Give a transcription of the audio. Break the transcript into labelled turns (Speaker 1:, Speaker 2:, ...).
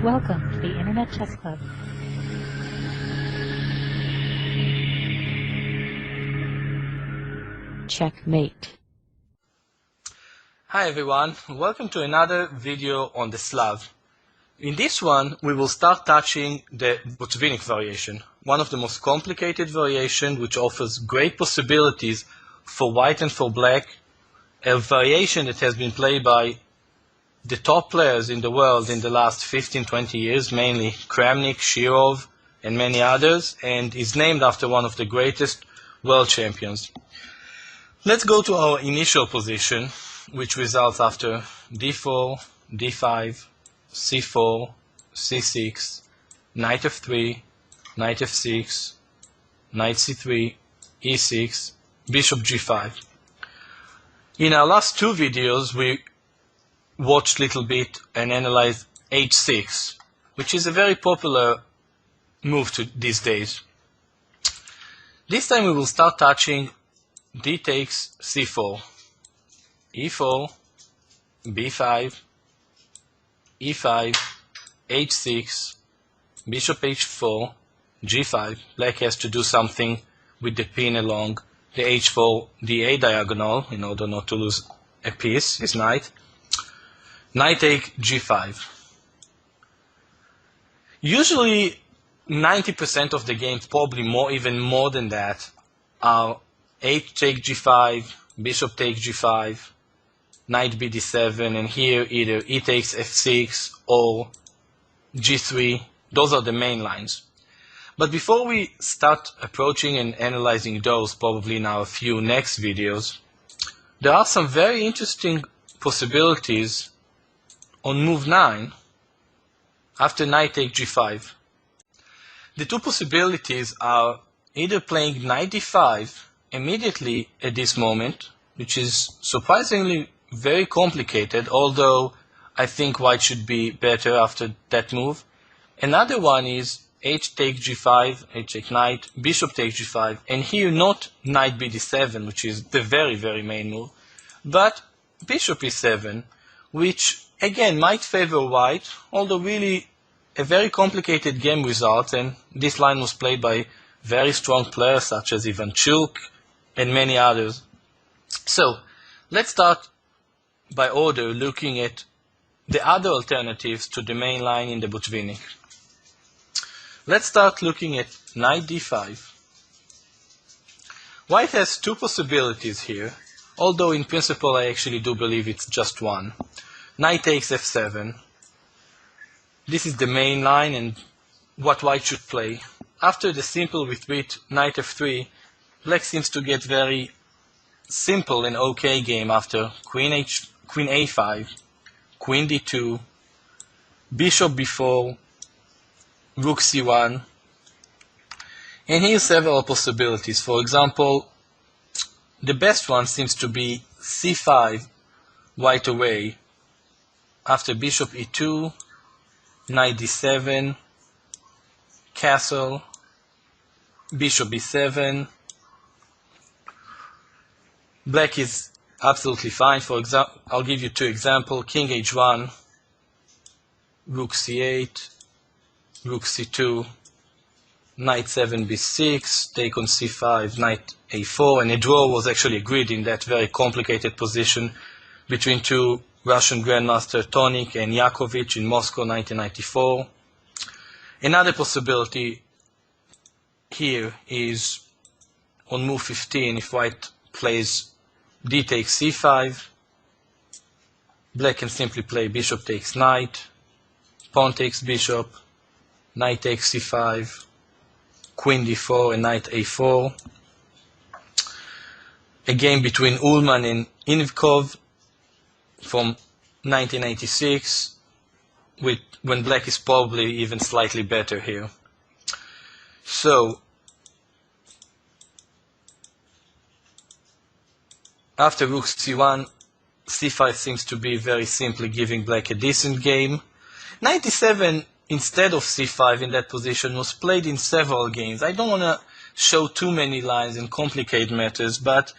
Speaker 1: Welcome to the Internet Chess Club. Checkmate.
Speaker 2: Hi everyone, welcome to another video on the Slav. In this one, we will start touching the Botvinnik variation, one of the most complicated variations which offers great possibilities for white and for black, a variation that has been played by the top players in the world in the last 15-20 years, mainly Kramnik, Shirov, and many others, and is named after one of the greatest world champions. Let's go to our initial position, which results after d4, d5, c4, c6, knight f3, knight f6, knight c3, e6, bishop g5. In our last two videos, we watched a little bit and analyzed h6, which is a very popular move these days. This time we will start touching d takes c4, e4, b5, e5, h6, bishop h4, g5. Black has to do something with the pin along the h4, the a diagonal in order not to lose a piece, his knight. Knight take g5. Usually 90% of the games, probably even more than that, are h take g5, bishop take g5, knight bd7, and here either e takes f6 or g3. Those are the main lines. But before we start approaching and analyzing those, probably in our few next videos, there are some very interesting possibilities on move 9 after knight take g5. The two possibilities are either playing knight d5 immediately at this moment, which is surprisingly very complicated, although I think white should be better after that move. Another one is h take g5, h take knight, bishop take g5, and here not knight bd7, which is the very main move, but bishop e7, which again might favor white, although really a very complicated game result, and this line was played by very strong players such as Ivanchuk and many others. So let's start by order looking at the other alternatives to the main line in the Botvinnik. Let's start looking at knight d5. White has two possibilities here, although in principle I actually do believe it's just one. Knight takes f7. This is the main line and what white should play. After the simple retreat knight f3, black seems to get very simple and okay game after queen a5, queen d2, bishop b4, rook c1, and here's several possibilities. For example, the best one seems to be c5, white away, after bishop e2, knight d7, castle, bishop b7. Black is absolutely fine. For example, I'll give you two examples. King h1, rook c8, rook c2, knight 7 b6, take on c5, knight a4, and a draw was actually agreed in that very complicated position between two Russian Grandmaster Tonik and Yakovich in Moscow 1994. Another possibility here is on move 15, if white plays d takes c5, black can simply play bishop takes knight, pawn takes bishop, knight takes c5, queen d4, and knight a4. A game between Ullman and Ivkov from 1986, when black is probably even slightly better here. So after rook c1, c5 seems to be very simply giving black a decent game. Knight d7 instead of c5 in that position was played in several games. I don't want to show too many lines and complicate matters, but